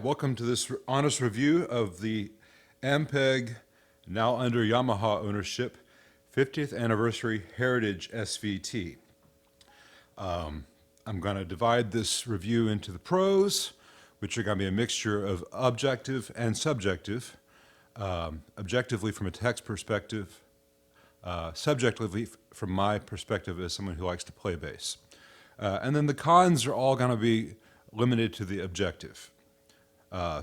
welcome to this honest review of the Ampeg, now under Yamaha ownership, 50th Anniversary Heritage SVT. I'm going to divide this review into the pros, which are going to be a mixture of objective and subjective, objectively from a text perspective, subjectively from my perspective as someone who likes to play bass. And then the cons are all going to be limited to the objective.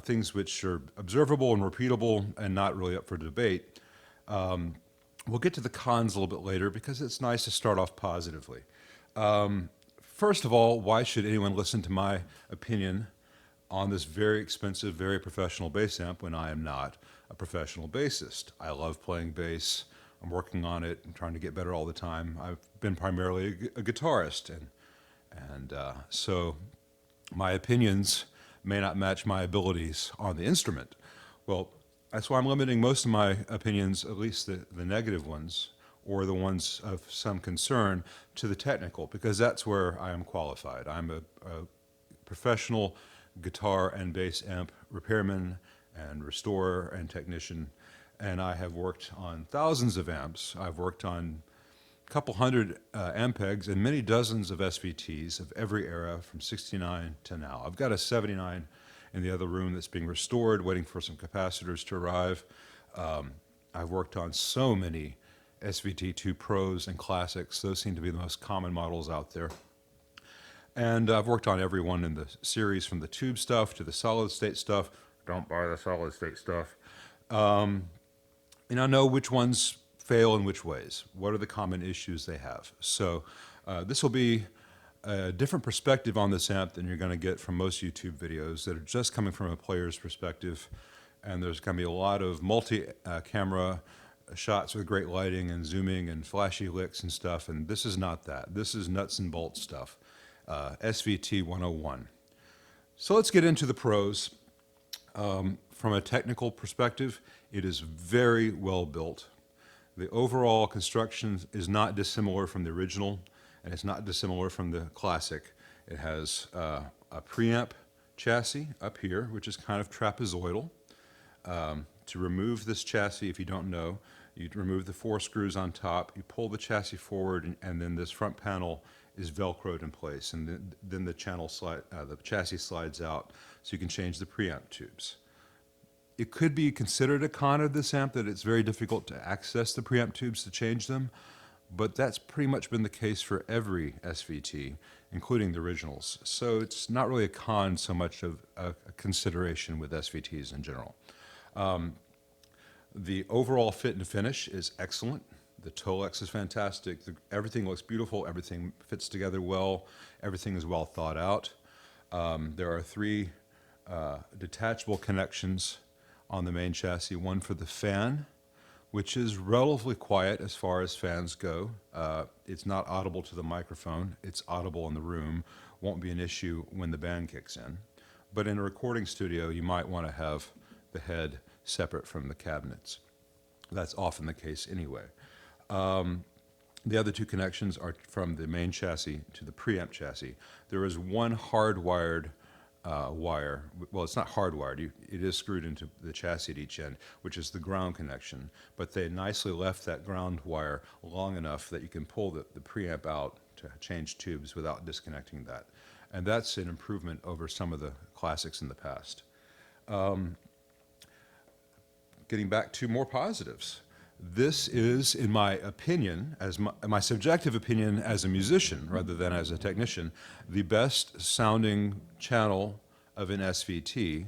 Things which are observable and repeatable and not really up for debate. We'll get to the cons a little bit later because it's nice to start off positively. First of all, why should anyone listen to my opinion on this very expensive, very professional bass amp when I am not a professional bassist? I love playing bass. I'm working on it and trying to get better all the time. I've been primarily a guitarist, and so my opinions may not match my abilities on the instrument. Well, that's why I'm limiting most of my opinions, at least the negative ones, or the ones of some concern, to the technical, because that's where I am qualified. I'm a professional guitar and bass amp repairman and restorer and technician, and I have worked on thousands of amps. I've worked on a couple hundred Ampegs and many dozens of SVTs of every era from '69 to now. I've got a '79 in the other room that's being restored, waiting for some capacitors to arrive. I've worked on so many SVT2 Pros and Classics. Those seem to be the most common models out there. And I've worked on every one in the series, from the tube stuff to the solid state stuff. Don't buy the solid state stuff. And I know which ones fail in which ways. What are the common issues they have? So this will be a different perspective on this amp than you're going to get from most YouTube videos that are just coming from a player's perspective. And there's going to be a lot of multi-camera shots with great lighting and zooming and flashy licks and stuff. And this is not that. This is nuts and bolts stuff. SVT 101. So let's get into the pros. From a technical perspective, it is very well built. The overall construction is not dissimilar from the original, and it's not dissimilar from the classic. It has a preamp chassis up here, which is kind of trapezoidal. To remove this chassis, if you don't know, you remove the 4 screws on top, you pull the chassis forward, and then this front panel is Velcroed in place, and then the chassis slides out, so you can change the preamp tubes. It could be considered a con of this amp that it's very difficult to access the preamp tubes to change them, but that's pretty much been the case for every SVT, including the originals. So it's not really a con so much of a consideration with SVTs in general. The overall fit and finish is excellent. The Tolex is fantastic. Everything looks beautiful. Everything fits together well. Everything is well thought out. There are 3 detachable connections on the main chassis, one for the fan, which is relatively quiet as far as fans go. It's not audible to the microphone. It's audible in the room. Won't be an issue when the band kicks in. But in a recording studio, you might want to have the head separate from the cabinets. That's often the case anyway. The other 2 connections are from the main chassis to the preamp chassis. There is one hardwired wire. Well, it's not hardwired. It is screwed into the chassis at each end, which is the ground connection. But they nicely left that ground wire long enough that you can pull the preamp out to change tubes without disconnecting that. And that's an improvement over some of the classics in the past. Getting back to more positives. This is, in my opinion, as my subjective opinion as a musician rather than as a technician, the best sounding channel of an SVT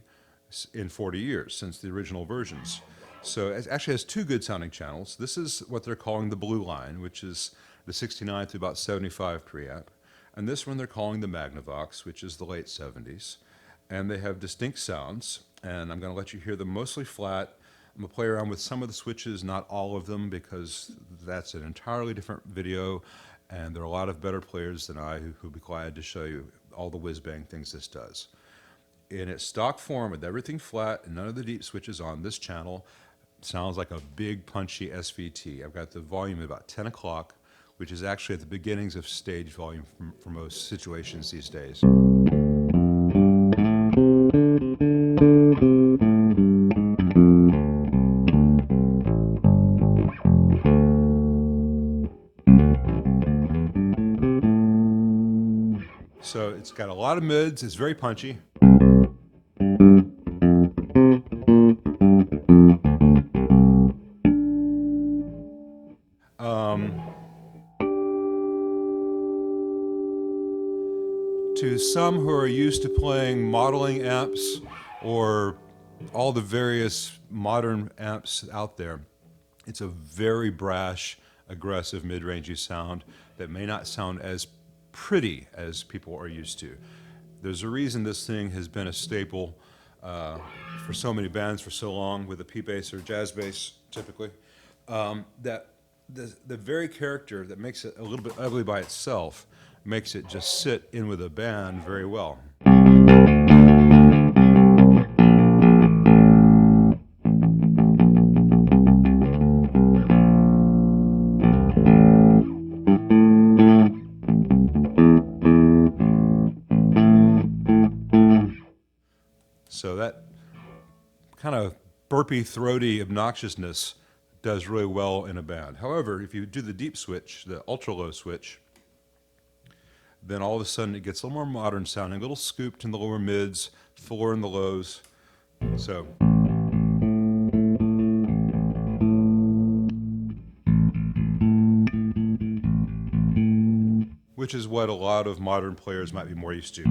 in 40 years since the original versions. So it actually has 2 good sounding channels. This is what they're calling the blue line, which is the 69 to about 75 preamp. And this one they're calling the Magnavox, which is the late 70s. And they have distinct sounds, and I'm going to let you hear them mostly flat. I'm going to play around with some of the switches, not all of them, because that's an entirely different video, and there are a lot of better players than I who'll be glad to show you all the whiz-bang things this does. In its stock form, with everything flat and none of the deep switches on, this channel sounds like a big, punchy SVT. I've got the volume at about 10 o'clock, which is actually at the beginnings of stage volume for most situations these days. So it's got a lot of mids, it's very punchy. To some who are used to playing modeling amps or all the various modern amps out there, it's a very brash, aggressive, mid-rangey sound that may not sound as pretty as people are used to. There's a reason this thing has been a staple for so many bands for so long, with a P-bass or jazz bass typically, that the very character that makes it a little bit ugly by itself makes it just sit in with a band very well. So that kind of burpy, throaty obnoxiousness does really well in a band. However, if you do the deep switch, the ultra low switch, then all of a sudden it gets a little more modern sounding, a little scooped in the lower mids, fuller in the lows. So. Which is what a lot of modern players might be more used to.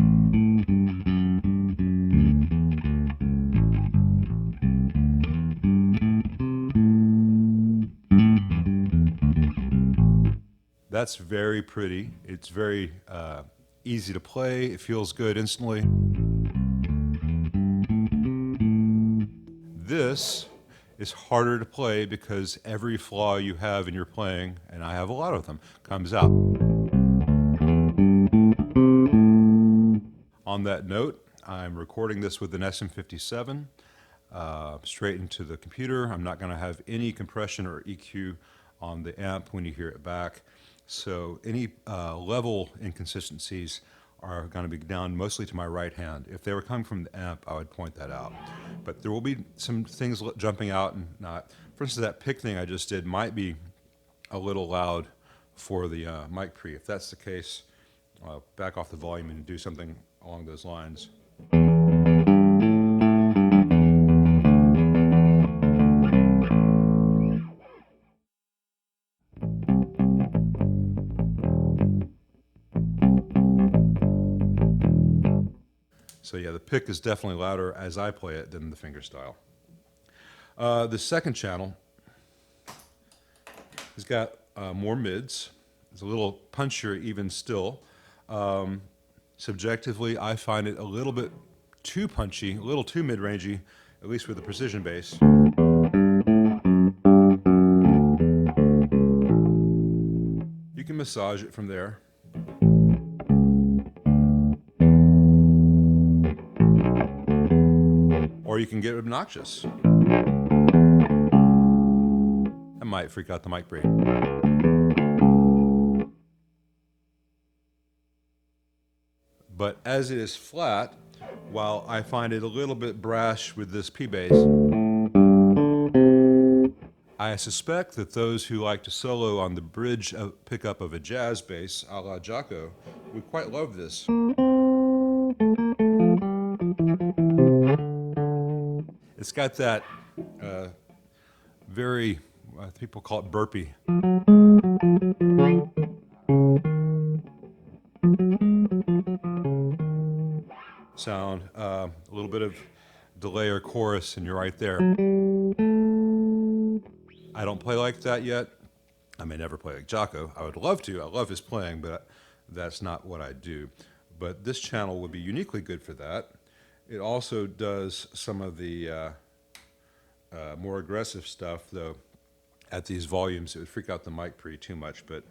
That's very pretty. It's very easy to play. It feels good instantly. This is harder to play because every flaw you have in your playing, and I have a lot of them, comes out. On that note, I'm recording this with an SM57 straight into the computer. I'm not going to have any compression or EQ on the amp when you hear it back. So any level inconsistencies are going to be down mostly to my right hand. If they were coming from the amp, I would point that out. But there will be some things jumping out and not. For instance, that pick thing I just did might be a little loud for the mic pre. If that's the case, I'll back off the volume and do something along those lines. So yeah, the pick is definitely louder as I play it than the fingerstyle. The second channel has got more mids. It's a little punchier even still. Subjectively, I find it a little bit too punchy, a little too mid-rangey, at least with the precision bass. You can massage it from there. Or you can get obnoxious. That might freak out the mic break. But as it is flat, while I find it a little bit brash with this P-bass, I suspect that those who like to solo on the bridge pickup of a jazz bass, a la Jaco, would quite love this. It's got that very, people call it burpy. Sound, a little bit of delay or chorus, and you're right there. I don't play like that yet. I may never play like Jaco. I would love to. I love his playing, but that's not what I do. But this channel would be uniquely good for that. It also does some of the more aggressive stuff, though at these volumes it would freak out the mic pre too much, but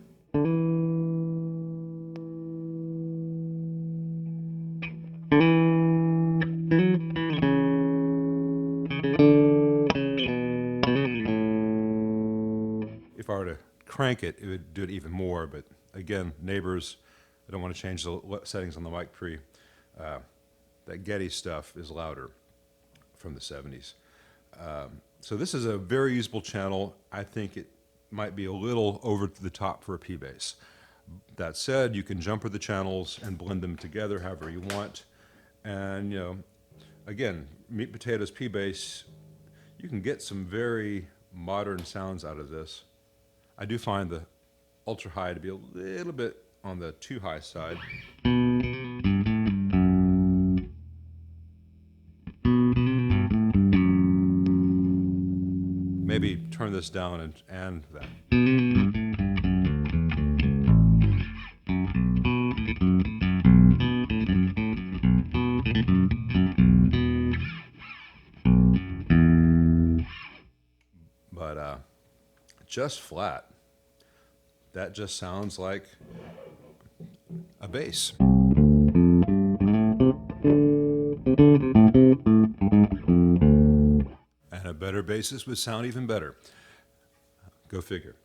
if I were to crank it, it would do it even more. But again, neighbors, I don't want to change the settings on the mic pre. That Getty stuff is louder. from the 70s. So this is a very usable channel. I think it might be a little over the top for a P-bass. That said, you can jumper the channels and blend them together however you want. And, you know, again, meat potatoes P-bass, you can get some very modern sounds out of this. I do find the ultra high to be a little bit on the too high side. Maybe turn this down and that. But just flat, that just sounds like a bass. And a better bassist would sound even better. Go figure.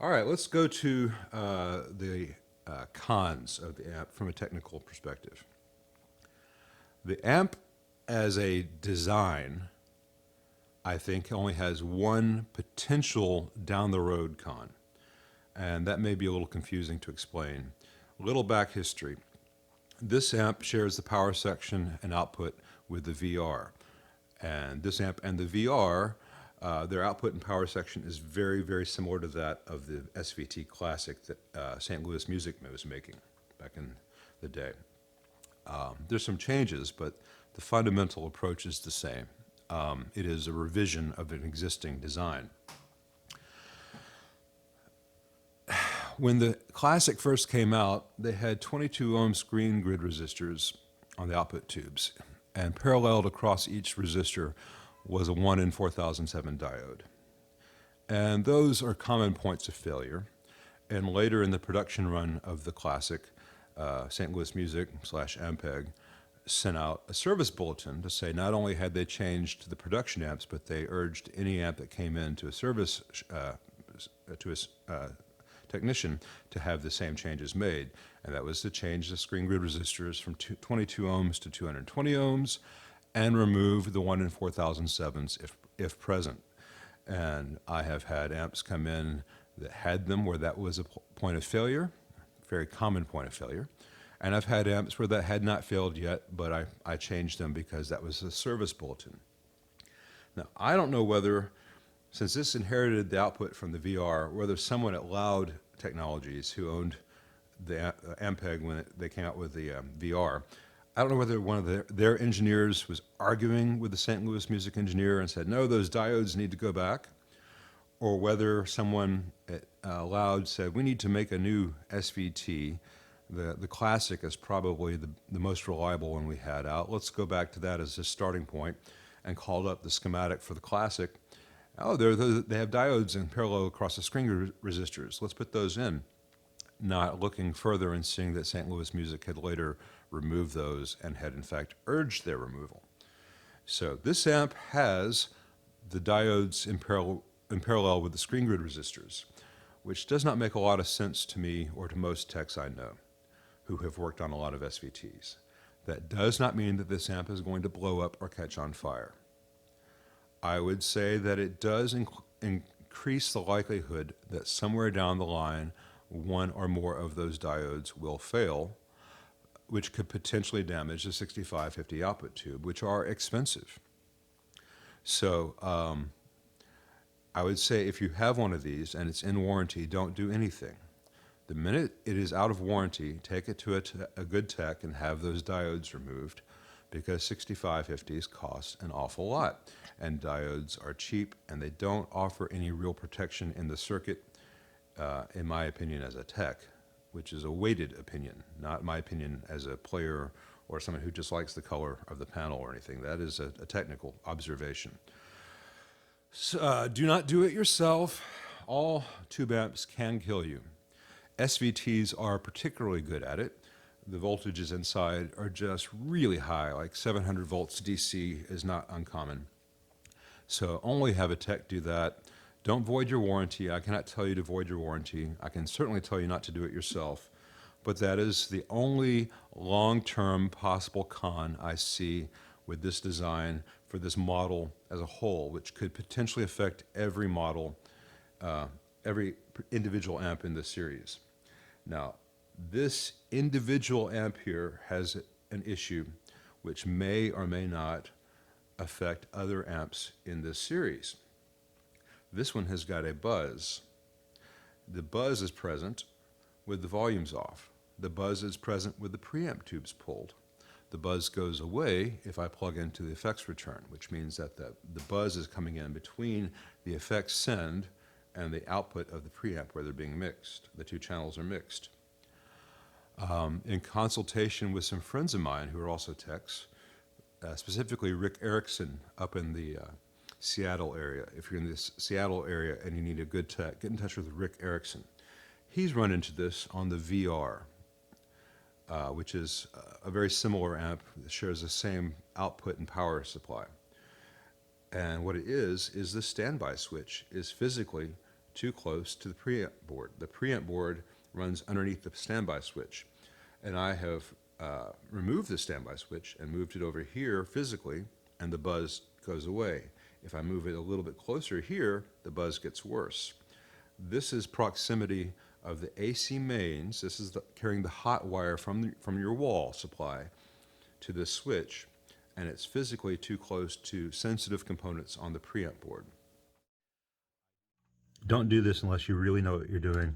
All right, let's go to the cons of the amp from a technical perspective. The amp as a design, I think, only has one potential down the road con, and that may be a little confusing to explain. A little back history. This amp shares the power section and output with the VR. And this amp and the VR, their output and power section is very, very similar to that of the SVT Classic that St. Louis Music was making back in the day. There's some changes, but the fundamental approach is the same. It is a revision of an existing design. When the Classic first came out, they had 22 ohm screen grid resistors on the output tubes, and paralleled across each resistor was a 1 in 4007 diode. And those are common points of failure. And later in the production run of the Classic, St. Louis Music / Ampeg sent out a service bulletin to say not only had they changed the production amps, but they urged any amp that came in to a service technician to have the same changes made. And that was to change the screen grid resistors from 22 ohms to 220 ohms and remove the 1 in 4007s if present. And I have had amps come in that had them where that was a point of failure, very common point of failure. And I've had amps where that had not failed yet, but I changed them because that was a service bulletin. Now, I don't know whether, since this inherited the output from the VR, whether someone at Loud Technologies, who owned the Ampeg when they came out with the VR, I don't know whether one of their engineers was arguing with the St. Louis Music engineer and said, no, those diodes need to go back, or whether someone at Loud said, we need to make a new SVT. The Classic is probably the most reliable one we had out. Let's go back to that as a starting point, and called up the schematic for the Classic. Oh, they have diodes in parallel across the screen resistors. Let's put those in. Not looking further and seeing that St. Louis Music had later removed those and had in fact urged their removal. So this amp has the diodes in parallel with the screen grid resistors, which does not make a lot of sense to me or to most techs I know who have worked on a lot of SVTs. That does not mean that this amp is going to blow up or catch on fire. I would say that it does increase the likelihood that somewhere down the line, one or more of those diodes will fail, which could potentially damage the 6550 output tube, which are expensive. So I would say if you have one of these and it's in warranty, don't do anything. The minute it is out of warranty, take it to a good tech and have those diodes removed, because 6550s cost an awful lot. And diodes are cheap, and they don't offer any real protection in the circuit, in my opinion, as a tech, which is a weighted opinion, not my opinion as a player or someone who just likes the color of the panel or anything. That is a technical observation. So, do not do it yourself. All tube amps can kill you. SVTs are particularly good at it. The voltages inside are just really high, like 700 volts DC is not uncommon. So only have a tech do that. Don't void your warranty. I cannot tell you to void your warranty. I can certainly tell you not to do it yourself. But that is the only long-term possible con I see with this design for this model as a whole, which could potentially affect every model, every individual amp in this series. Now, this individual amp here has an issue which may or may not affect other amps in this series. This one has got a buzz. The buzz is present with the volumes off. The buzz is present with the preamp tubes pulled. The buzz goes away if I plug into the effects return, which means that the buzz is coming in between the effects send and the output of the preamp where they're being mixed. The two channels are mixed. In consultation with some friends of mine who are also techs, specifically Rick Erickson up in the Seattle area. If you're in this Seattle area and you need a good tech, get in touch with Rick Erickson. He's run into this on the VR, which is a very similar amp that shares the same output and power supply. And what it is the standby switch is physically too close to the preamp board. The preamp board runs underneath the standby switch. And I have removed the standby switch and moved it over here physically, and the buzz goes away. If I move it a little bit closer here, the buzz gets worse. This is proximity of the AC mains. This is carrying the hot wire from your wall supply to this switch, and it's physically too close to sensitive components on the preamp board. Don't do this unless you really know what you're doing.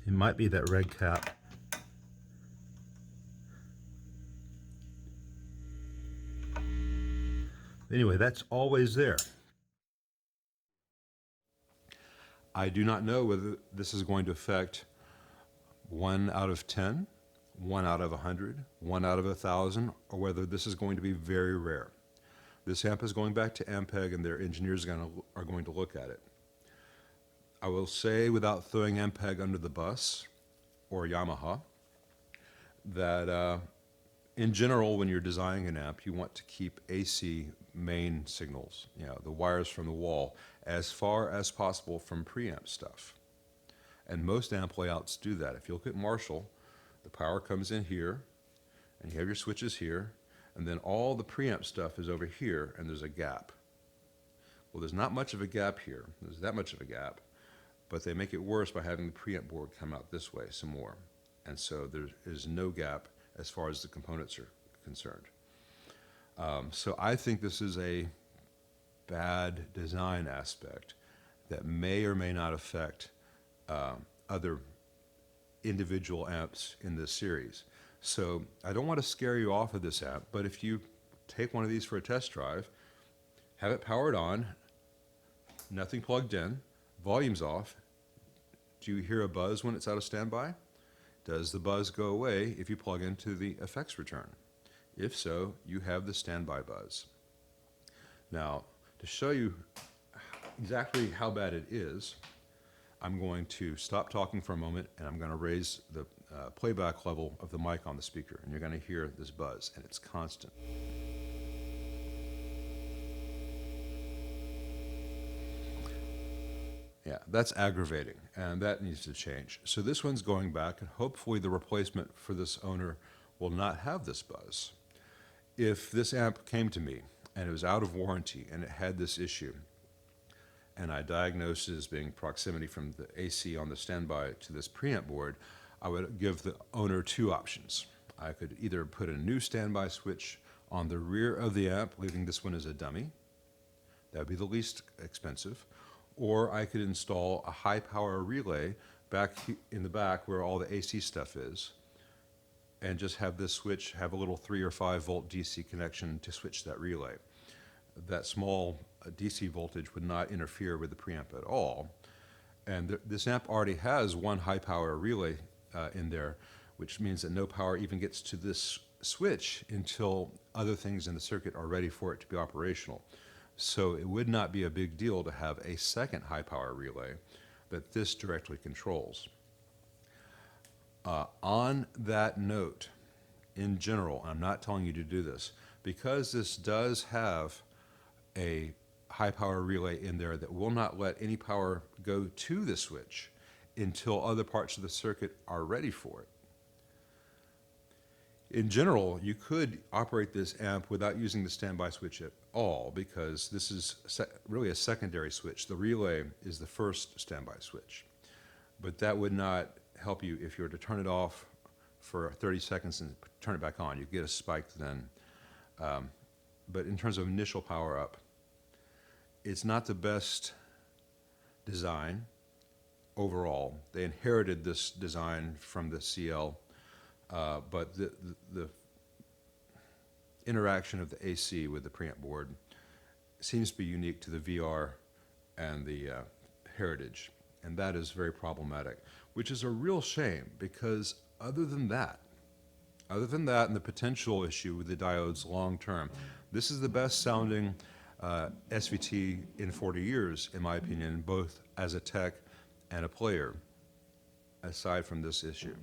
It might be that red cap. Anyway, that's always there. I do not know whether this is going to affect 1 out of 10, 1 out of 100, 1 out of 1,000, or whether this is going to be very rare. This amp is going back to Ampeg, and their engineers are going to look at it. I will say, without throwing Ampeg under the bus, or Yamaha, that in general, when you're designing an amp, you want to keep AC main signals, the wires from the wall, as far as possible from preamp stuff. And most amp layouts do that. If you look at Marshall, the power comes in here, and you have your switches here, and then all the preamp stuff is over here, and there's a gap. Well, there's not much of a gap here. There's that much of a gap, but they make it worse by having the preamp board come out this way some more. And so there is no gap as far as the components are concerned. So I think this is a bad design aspect that may or may not affect other individual amps in this series. So I don't want to scare you off of this amp, but if you take one of these for a test drive, have it powered on, nothing plugged in, volume's off, do you hear a buzz when it's out of standby? Does the buzz go away if you plug into the effects return? If so, you have the standby buzz. Now, to show you exactly how bad it is, I'm going to stop talking for a moment, and I'm going to raise the playback level of the mic on the speaker, and you're going to hear this buzz, and it's constant. Yeah, that's aggravating, and that needs to change. So this one's going back, and hopefully the replacement for this owner will not have this buzz. If this amp came to me, and it was out of warranty, and it had this issue, and I diagnosed it as being proximity from the AC on the standby to this preamp board, I would give the owner two options. I could either put a new standby switch on the rear of the amp, leaving this one as a dummy. That would be the least expensive. Or I could install a high power relay back in the back where all the AC stuff is, and just have this switch have a little 3 or 5 volt DC connection to switch that relay. That small DC voltage would not interfere with the preamp at all. And this amp already has one high power relay in there, which means that no power even gets to this switch until other things in the circuit are ready for it to be operational. So it would not be a big deal to have a second high power relay that this directly controls. On that note, in general, I'm not telling you to do this, because this does have a high power relay in there that will not let any power go to the switch until other parts of the circuit are ready for it. In general, you could operate this amp without using the standby switch at all, because this is really a secondary switch. The relay is the first standby switch. But that would not help you if you were to turn it off for 30 seconds and turn it back on. You get a spike then. But in terms of initial power up, it's not the best design overall. They inherited this design from the CL, but the interaction of the AC with the preamp board seems to be unique to the VR and the Heritage, and that is very problematic, which is a real shame, because other than that and the potential issue with the diodes long term, this is the best sounding SVT in 40 years, in my opinion, both as a tech and a player, aside from this issue.